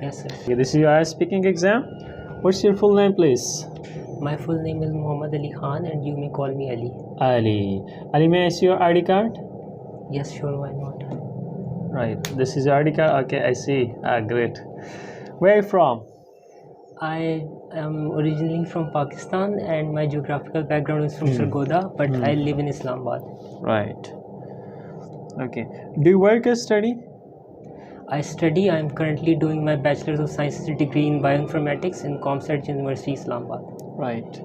Yes, sir. Okay, this is your IELTS speaking exam. What's your full name, please? My full name is Mohsin Ihsan and you may call me Ali. Ali. Ali, may I see your ID card? Yes, sure, why not? Right, this is your ID card. Okay, I see. Great. Where are you from? I am originally from Pakistan and my geographical background is from Sargodha, but I live in Islamabad. Right. Okay. Do you work or study? I study. I am currently doing my Bachelor's of Sciences degree in Bioinformatics in 𝐶𝐬 University, Islamabad. Right.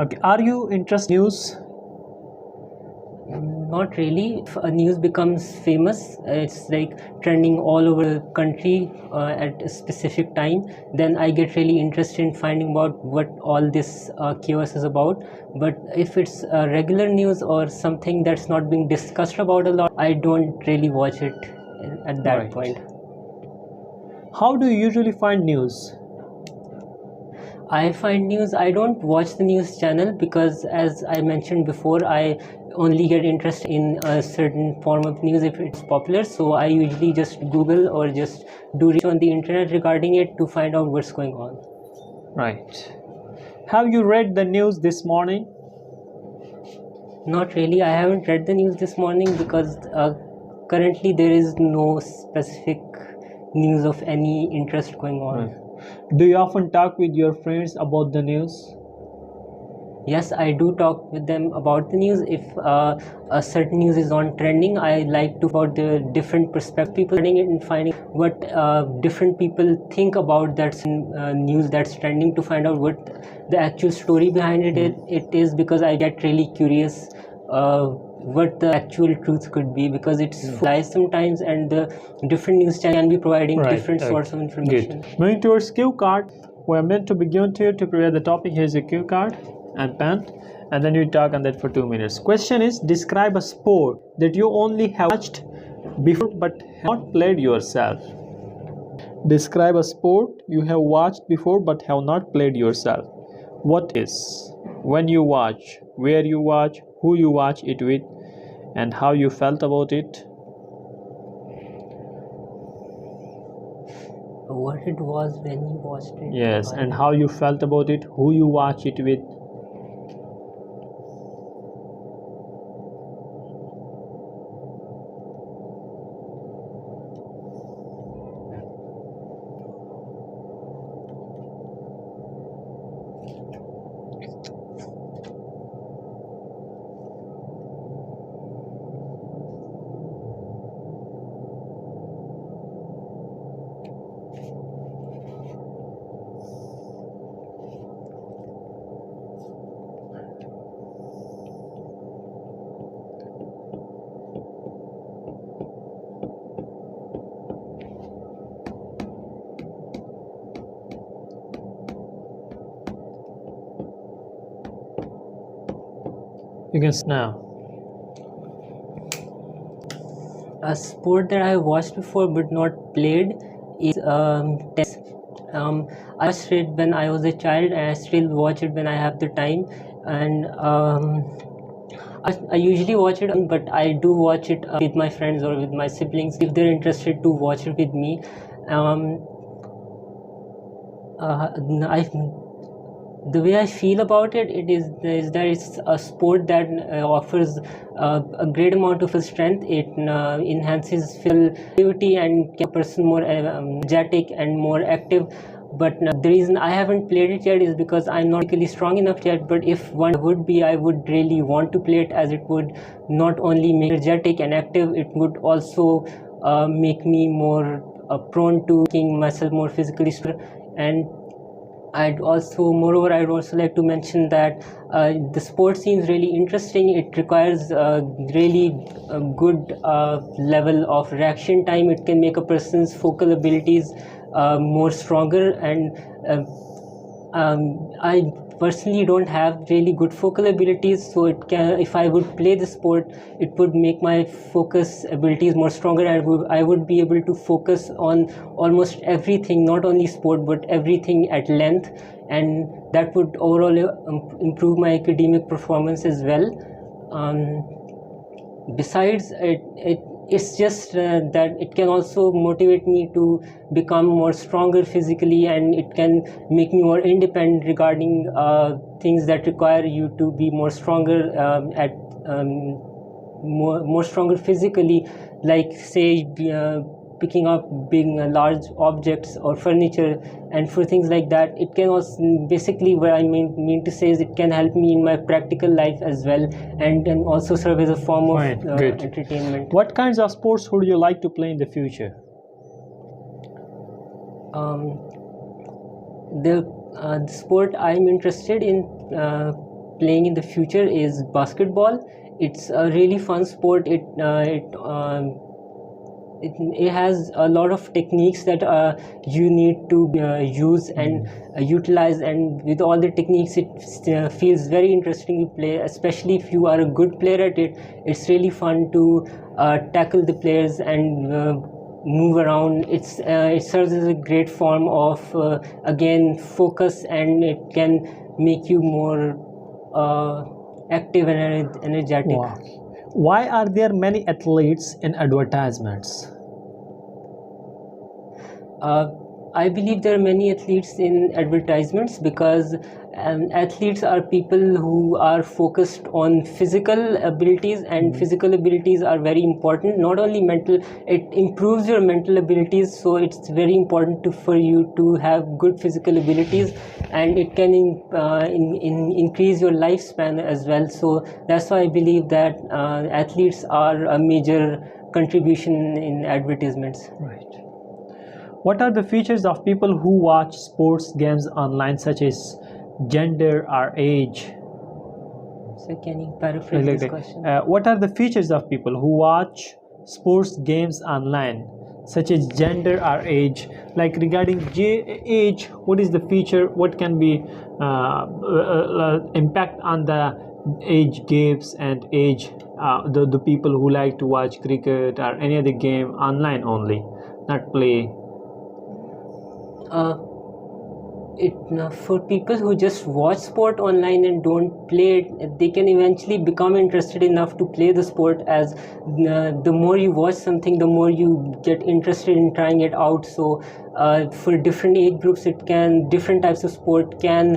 Okay. Are you interested in news? Not really. If a news becomes famous, it's like trending all over the country at a specific time, then I get really interested in finding out what all this chaos is about. But if it's regular news or something that's not being discussed about a lot, I don't really watch it at that point. How do you usually find news? I find news, I don't watch the news channel because, as I mentioned before, I only get interested in a certain form of news if it's popular. So I usually just Google or just do research on the internet regarding it to find out what's going on. Right. Have you read the news this morning? Not really. I haven't read the news this morning because currently there is no specific news of any interest going on. Right. Do you often talk with your friends about the news? Yes, I do talk with them about the news. If a certain news is on trending, I like to about the different perspective people reading it and finding what different people think about that news that's trending to find out what the actual story behind it is, because I get really curious what the actual truth could be, because it's lies sometimes and the different news channels can be providing different sorts of information. Good. Moving towards cue card, we are meant to be given to you to prepare the topic. Here's a cue card and pen, and then you talk on that for 2 minutes. Question is, describe a sport that you only have watched before but have not played yourself. Describe a sport you have watched before but have not played yourself. What is? When you watch, where you watch, who you watch it with, and how you felt about it. What it was when you watched it. Yes, and how you felt about it, who you watch it with. You can now. A sport that I watched before but not played is tennis. I watched it when I was a child and I still watch it when I have the time, and I usually watch it, but I do watch it with my friends or with my siblings if they're interested to watch it with me. The way I feel about it, is that it's a sport that offers a great amount of strength. It enhances physical activity and keeps a person more energetic and more active. But the reason I haven't played it yet is because I'm not physically strong enough yet. But if one would be, I would really want to play it, as it would not only make me energetic and active, it would also make me more prone to making myself more physically strong. And I'd also like to mention that the sport seems really interesting. It requires really good level of reaction time. It can make a person's focal abilities more stronger, and I personally don't have really good focal abilities, so if I would play the sport, it would make my focus abilities more stronger, and I would be able to focus on almost everything, not only sport but everything at length, and that would overall improve my academic performance as well. Besides, it's just that it can also motivate me to become more stronger physically, and it can make me more independent regarding things that require you to be more stronger more stronger physically, like say picking up big large objects or furniture, and for things like that. It can also, basically what I mean to say is, it can help me in my practical life as well, and can also serve as a form of entertainment. What kinds of sports would you like to play in the future? The sport I'm interested in playing in the future is basketball. It's a really fun sport. It has a lot of techniques that you need to use and utilize, and with all the techniques it feels very interesting to play, especially if you are a good player at it. It's really fun to tackle the players and move around. It serves as a great form of again focus, and it can make you more active and energetic. Wow. Why are there many athletes in advertisements? I believe there are many athletes in advertisements because athletes are people who are focused on physical abilities, and physical abilities are very important. Not only mental, it improves your mental abilities, so it's very important for you to have good physical abilities, and it can increase your lifespan as well. So that's why I believe that athletes are a major contribution in advertisements. Right. What are the features of people who watch sports games online, such as gender or age? So can you paraphrase this question? What are the features of people who watch sports games online, such as gender or age? Like regarding age, what is the feature? What can be impact on the age gaps and age? The people who like to watch cricket or any other game online only, not play. For people who just watch sport online and don't play it, they can eventually become interested enough to play the sport, as the more you watch something, the more you get interested in trying it out. So for different age groups, different types of sport can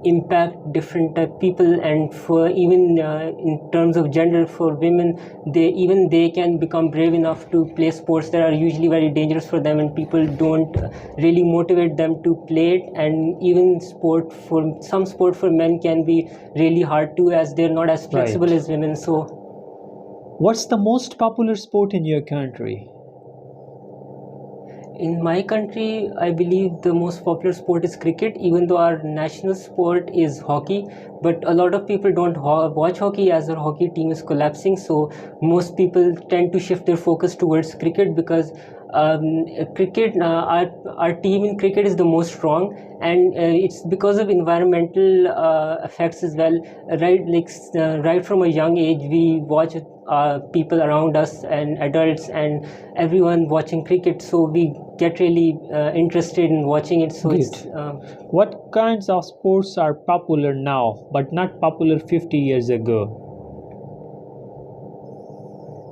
impact different people, and for even in terms of gender, for women, they can become brave enough to play sports that are usually very dangerous for them, and people don't really motivate them to play it. And even some sport for men can be really hard too, as they're not as flexible as women. So what's the most popular sport in your country? In my country, I believe the most popular sport is cricket, even though our national sport is hockey. But a lot of people don't watch hockey, as our hockey team is collapsing. So most people tend to shift their focus towards cricket, because cricket, our team in cricket is the most strong, and it's because of environmental effects as well. Right from a young age, we watch people around us and adults and everyone watching cricket, so we get really interested in watching it. So it's what kinds of sports are popular now but not popular 50 years ago?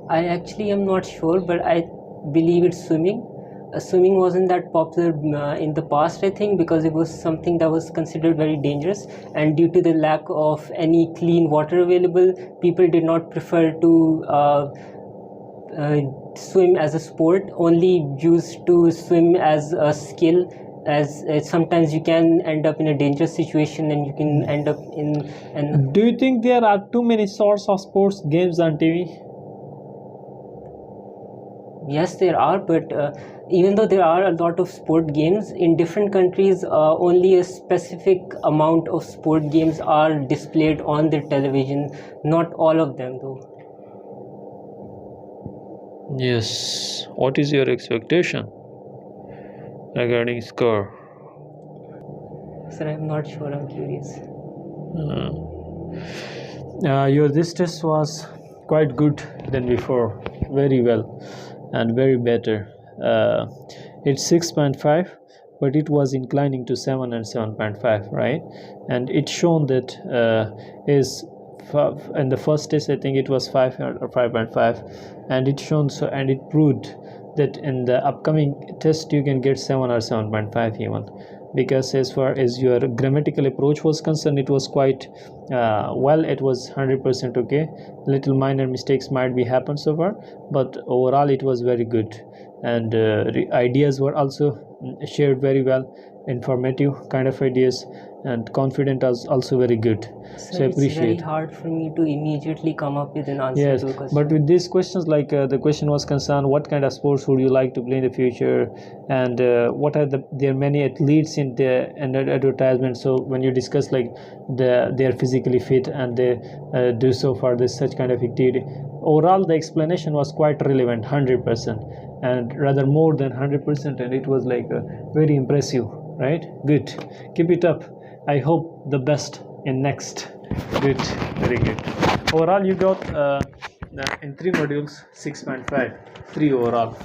I actually am not sure, but I believe it's swimming. Swimming wasn't that popular in the past, I think, because it was something that was considered very dangerous, and due to the lack of any clean water available, people did not prefer to swim as a sport, only used to swim as a skill, as sometimes you can end up in a dangerous situation, and you can end up in Do you think there are too many sorts of sports games on TV? Yes, there are, but even though there are a lot of sport games in different countries, only a specific amount of sport games are displayed on the television. Not all of them, though. Yes. What is your expectation regarding score? Sir, I'm not sure. I'm curious. This test was quite good than before. Very well and very better. It's 6.5, but it was inclining to 7 and 7.5, right? And it's shown that his in the first test I think it was 5 or 5.5, and it shown so, and it proved that in the upcoming test you can get 7 or 7.5 even, because as far as your grammatical approach was concerned, it was quite well, it was 100% okay. Little minor mistakes might be happened so far, but overall it was very good, and ideas were also shared very well, informative kind of ideas, and confident was also very good. So I it's very appreciate. hard for me to immediately come up with an answer Yes, to a question. but with these questions, like the question was concerned, what kind of sports would you like to play in the future, and what are there are many athletes in the advertisement. So when you discuss like they are physically fit and they do so for this such kind of activity, overall the explanation was quite relevant, 100%, and rather more than 100%, and it was like very impressive, right? Good, keep it up. I hope the best in next. Good, very good. Overall you got in 3 modules 6.5, 3 overall.